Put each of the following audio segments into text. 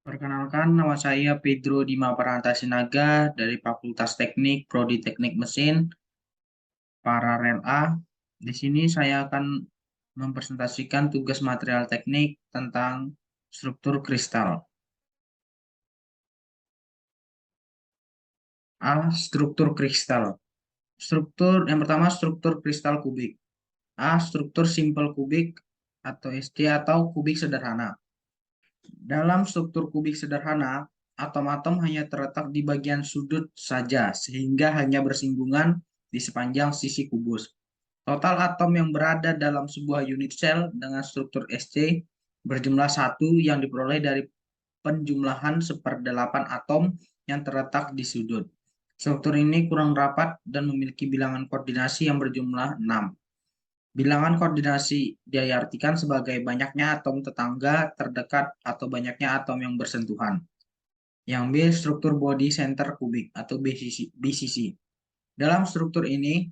Perkenalkan, nama saya Pedro Dima Pranata dari Fakultas Teknik, Prodi Teknik Mesin, Paralel A. Di sini saya akan mempresentasikan tugas material teknik tentang struktur kristal. A. Struktur kristal. Yang pertama struktur kristal kubik. A. Struktur simpel kubik atau SC atau kubik sederhana. Dalam struktur kubik sederhana, atom-atom hanya terletak di bagian sudut saja, sehingga hanya bersinggungan di sepanjang sisi kubus. Total atom yang berada dalam sebuah unit sel dengan struktur SC berjumlah 1 yang diperoleh dari penjumlahan 1/8 atom yang terletak di sudut. Struktur ini kurang rapat dan memiliki bilangan koordinasi yang berjumlah 6. Bilangan koordinasi diartikan sebagai banyaknya atom tetangga terdekat atau banyaknya atom yang bersentuhan. Yang B, struktur body center kubik atau BCC. Dalam struktur ini,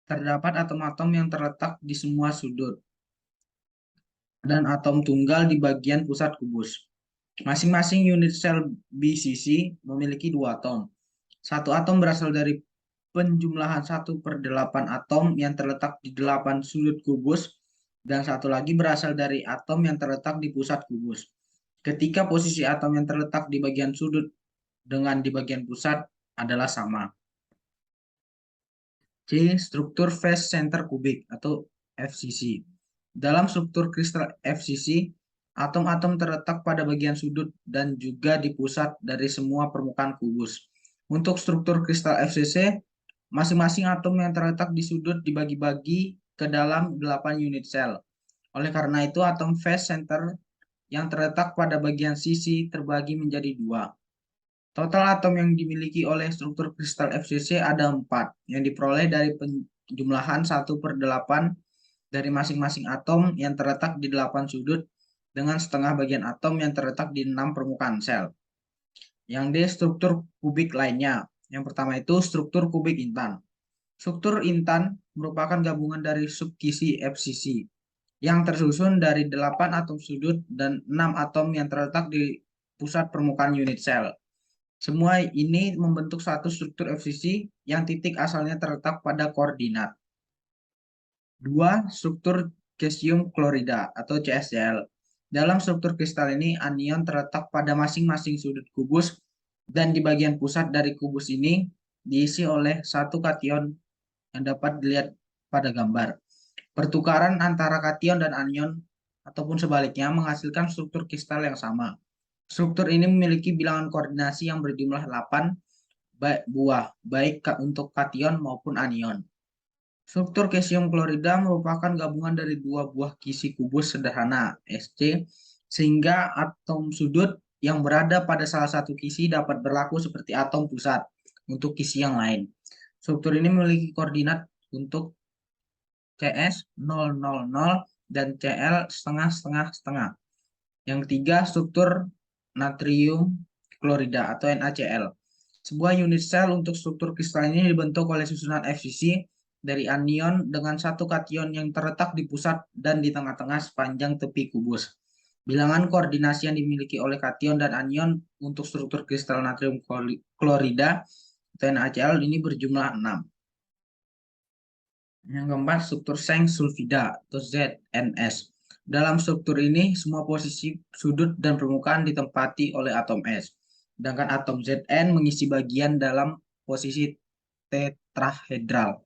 terdapat atom-atom yang terletak di semua sudut dan atom tunggal di bagian pusat kubus. Masing-masing unit sel BCC memiliki 2 atom. Satu atom berasal dari penjumlahan 1/8 atom yang terletak di 8 sudut kubus, dan satu lagi berasal dari atom yang terletak di pusat kubus. Ketika posisi atom yang terletak di bagian sudut dengan di bagian pusat adalah sama. C. Struktur phase center kubik atau FCC. Dalam struktur kristal FCC, atom-atom terletak pada bagian sudut dan juga di pusat dari semua permukaan kubus. Untuk struktur kristal FCC, masing-masing atom yang terletak di sudut dibagi-bagi ke dalam 8 unit sel. Oleh karena itu, atom phase center yang terletak pada bagian sisi terbagi menjadi 2. Total atom yang dimiliki oleh struktur kristal FCC ada 4, yang diperoleh dari penjumlahan 1/8 dari masing-masing atom yang terletak di 8 sudut dengan setengah bagian atom yang terletak di 6 permukaan sel. Yang D, struktur kubik lainnya. Yang pertama itu struktur kubik intan. Struktur intan merupakan gabungan dari subkisi FCC yang tersusun dari 8 atom sudut dan 6 atom yang terletak di pusat permukaan unit sel. Semua ini membentuk satu struktur FCC yang titik asalnya terletak pada koordinat. 2. Struktur cesium klorida atau CSCl. Dalam struktur kristal ini, anion terletak pada masing-masing sudut kubus dan di bagian pusat dari kubus ini diisi oleh satu kation yang dapat dilihat pada gambar. Pertukaran antara kation dan anion ataupun sebaliknya menghasilkan struktur kristal yang sama. Struktur ini memiliki bilangan koordinasi yang berjumlah 8 buah, baik untuk kation maupun anion. Struktur cesium klorida merupakan gabungan dari 2 buah kisi kubus sederhana, SC, sehingga atom sudut yang berada pada salah satu kisi dapat berlaku seperti atom pusat untuk kisi yang lain. Struktur ini memiliki koordinat untuk CS 000 dan CL setengah. Yang ketiga, struktur natrium klorida atau NaCl. Sebuah unit sel untuk struktur kristal ini dibentuk oleh susunan FCC dari anion dengan satu kation yang terletak di pusat dan di tengah-tengah sepanjang tepi kubus. Bilangan koordinasi yang dimiliki oleh kation dan anion untuk struktur kristal natrium klorida atau NaCl ini berjumlah 6. Yang keempat, struktur seng sulfida atau ZNS. Dalam struktur ini, semua posisi sudut dan permukaan ditempati oleh atom S. Sedangkan atom Zn mengisi bagian dalam posisi tetrahedral.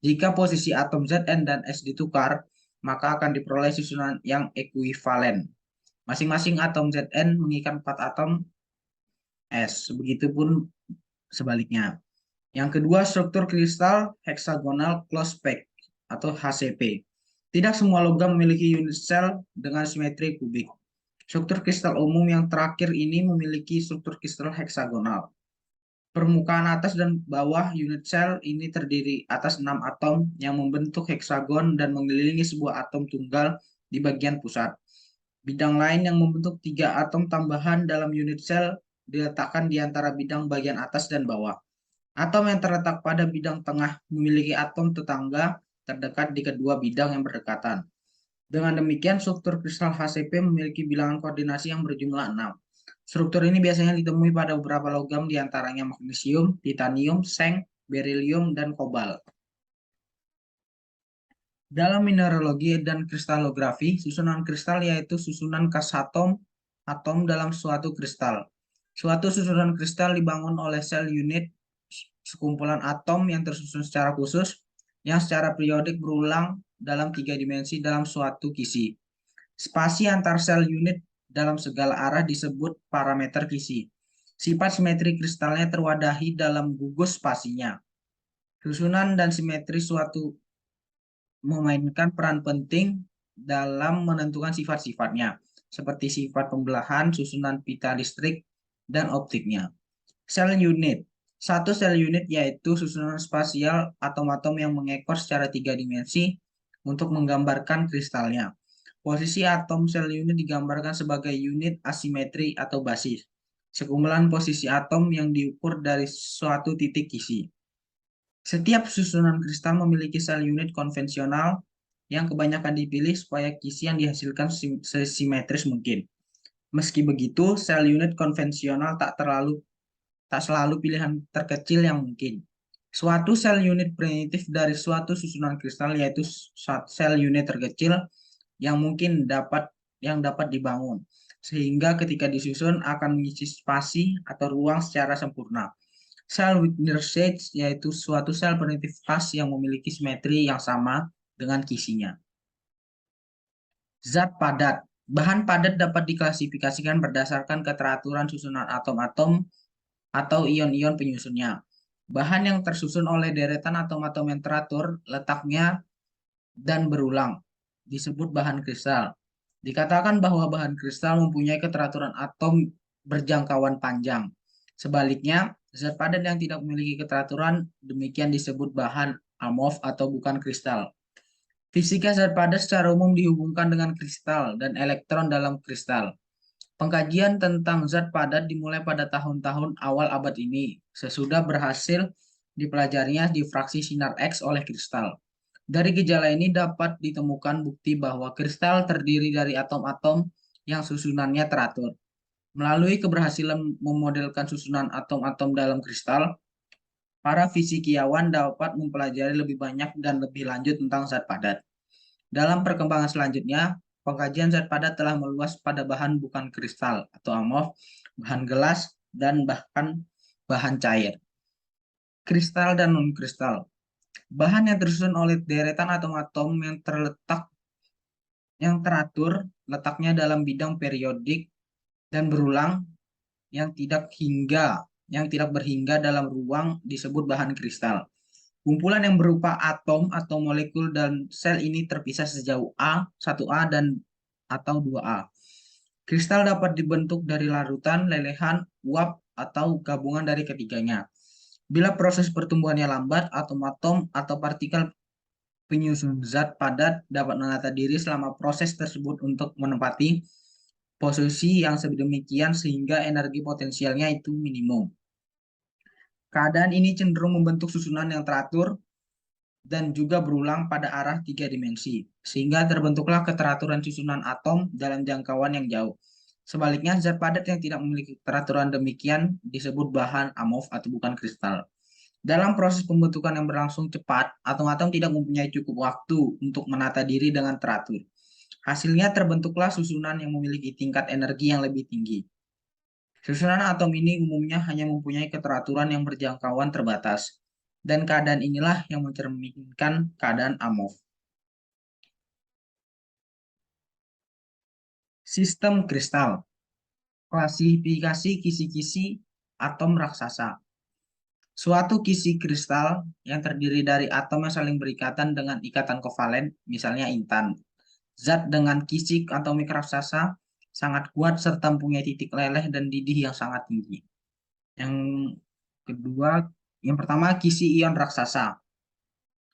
Jika posisi atom Zn dan S ditukar, maka akan diperoleh susunan yang ekuivalen. Masing-masing atom Zn mengikat 4 atom S, begitupun sebaliknya. Yang kedua, struktur kristal hexagonal close pack atau HCP. Tidak semua logam memiliki unit sel dengan simetri kubik. Struktur kristal umum yang terakhir ini memiliki struktur kristal heksagonal. Permukaan atas dan bawah unit sel ini terdiri atas 6 atom yang membentuk heksagon dan mengelilingi sebuah atom tunggal di bagian pusat. Bidang lain yang membentuk 3 atom tambahan dalam unit sel diletakkan di antara bidang bagian atas dan bawah. Atom yang terletak pada bidang tengah memiliki atom tetangga terdekat di kedua bidang yang berdekatan. Dengan demikian, struktur kristal HCP memiliki bilangan koordinasi yang berjumlah 6. Struktur ini biasanya ditemui pada beberapa logam diantaranya magnesium, titanium, seng, berilium, dan kobalt. Dalam mineralogi dan kristalografi, susunan kristal yaitu susunan kas atom dalam suatu kristal. Suatu susunan kristal dibangun oleh sel unit, sekumpulan atom yang tersusun secara khusus, yang secara periodik berulang dalam 3 dimensi dalam suatu kisi. Spasi antar sel unit dalam segala arah disebut parameter kisi. Sifat simetri kristalnya terwadahi dalam gugus spasinya. Susunan dan simetri suatu memainkan peran penting dalam menentukan sifat-sifatnya, seperti sifat pembelahan, susunan pita listrik, dan optiknya. Sel unit. Satu sel unit yaitu susunan spasial atom-atom yang mengekor secara 3 dimensi untuk menggambarkan kristalnya. Posisi atom sel unit digambarkan sebagai unit asimetri atau basis. Sekumpulan posisi atom yang diukur dari suatu titik kisi. Setiap susunan kristal memiliki sel unit konvensional yang kebanyakan dipilih supaya kisi yang dihasilkan sesimetris mungkin. Meski begitu, sel unit konvensional tak selalu pilihan terkecil yang mungkin. Suatu sel unit primitif dari suatu susunan kristal yaitu sel unit terkecil yang dapat dibangun, sehingga ketika disusun akan mengisi spasi atau ruang secara sempurna. Sel Wigner-Seitz yaitu suatu sel primitif khas yang memiliki simetri yang sama dengan kisinya. Zat padat. Bahan padat dapat diklasifikasikan berdasarkan keteraturan susunan atom-atom atau ion-ion penyusunnya. Bahan yang tersusun oleh deretan atom-atom yang teratur, letaknya, dan berulang disebut bahan kristal. Dikatakan bahwa bahan kristal mempunyai keteraturan atom berjangkauan panjang. Sebaliknya, zat padat yang tidak memiliki keteraturan demikian disebut bahan amorf atau bukan kristal. Fisika zat padat secara umum dihubungkan dengan kristal dan elektron dalam kristal. Pengkajian tentang zat padat dimulai pada tahun-tahun awal abad ini, sesudah berhasil dipelajarinya difraksi sinar X oleh kristal. Dari gejala ini dapat ditemukan bukti bahwa kristal terdiri dari atom-atom yang susunannya teratur. Melalui keberhasilan memodelkan susunan atom-atom dalam kristal, para fisikiawan dapat mempelajari lebih banyak dan lebih lanjut tentang zat padat. Dalam perkembangan selanjutnya, pengkajian zat padat telah meluas pada bahan bukan kristal atau amorf, bahan gelas, dan bahkan bahan cair. Kristal dan non-kristal. Bahan yang tersusun oleh deretan atom-atom yang teratur letaknya dalam bidang periodik dan berulang yang tidak berhingga dalam ruang disebut bahan kristal. Kumpulan yang berupa atom atau molekul dan sel ini terpisah sejauh A, 1A dan atau 2A. Kristal dapat dibentuk dari larutan, lelehan, uap, atau gabungan dari ketiganya. Bila proses pertumbuhannya lambat, atom-atom atau partikel penyusun zat padat dapat menata diri selama proses tersebut untuk menempati posisi yang sedemikian sehingga energi potensialnya itu minimum. Keadaan ini cenderung membentuk susunan yang teratur dan juga berulang pada arah 3 dimensi, sehingga terbentuklah keteraturan susunan atom dalam jangkauan yang jauh. Sebaliknya, zat padat yang tidak memiliki keteraturan demikian disebut bahan amorf atau bukan kristal. Dalam proses pembentukan yang berlangsung cepat, atom-atom tidak mempunyai cukup waktu untuk menata diri dengan teratur. Hasilnya terbentuklah susunan yang memiliki tingkat energi yang lebih tinggi. Susunan atom ini umumnya hanya mempunyai keteraturan yang berjangkauan terbatas, dan keadaan inilah yang mencerminkan keadaan amorf. Sistem kristal. Klasifikasi kisi-kisi atom raksasa. Suatu kisi kristal yang terdiri dari atom yang saling berikatan dengan ikatan kovalen, misalnya intan. Zat dengan kisi atomik raksasa sangat kuat serta mempunyai titik leleh dan didih yang sangat tinggi. Yang pertama kisi ion raksasa.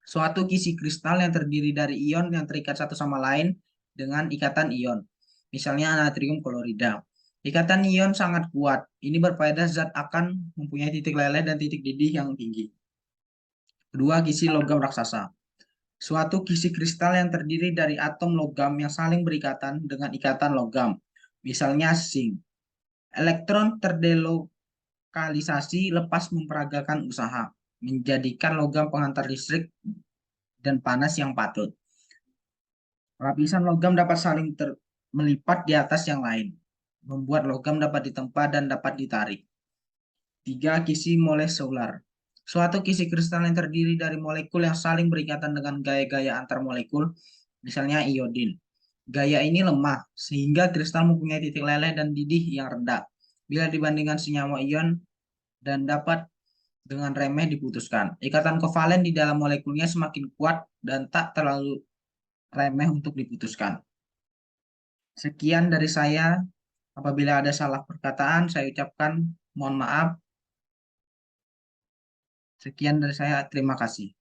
Suatu kisi kristal yang terdiri dari ion yang terikat satu sama lain dengan ikatan ion, misalnya natrium klorida. Ikatan ion sangat kuat. Ini berfaedah zat akan mempunyai titik leleh dan titik didih yang tinggi. Kedua, kisi logam raksasa. Suatu kisi kristal yang terdiri dari atom logam yang saling berikatan dengan ikatan logam, misalnya zinc. Elektron terdelokalisasi lepas memperagakan usaha, menjadikan logam penghantar listrik dan panas yang patut. Lapisan logam dapat saling melipat di atas yang lain, membuat logam dapat ditempa dan dapat ditarik. 3. Kisi molekular. Suatu kisi kristal yang terdiri dari molekul yang saling berikatan dengan gaya-gaya antar molekul, misalnya iodin. Gaya ini lemah, sehingga kristal mempunyai titik leleh dan didih yang rendah bila dibandingkan senyawa ion dan dapat dengan remeh diputuskan. Ikatan kovalen di dalam molekulnya semakin kuat dan tak terlalu remeh untuk diputuskan. Sekian dari saya. Apabila ada salah perkataan, saya ucapkan mohon maaf. Sekian dari saya. Terima kasih.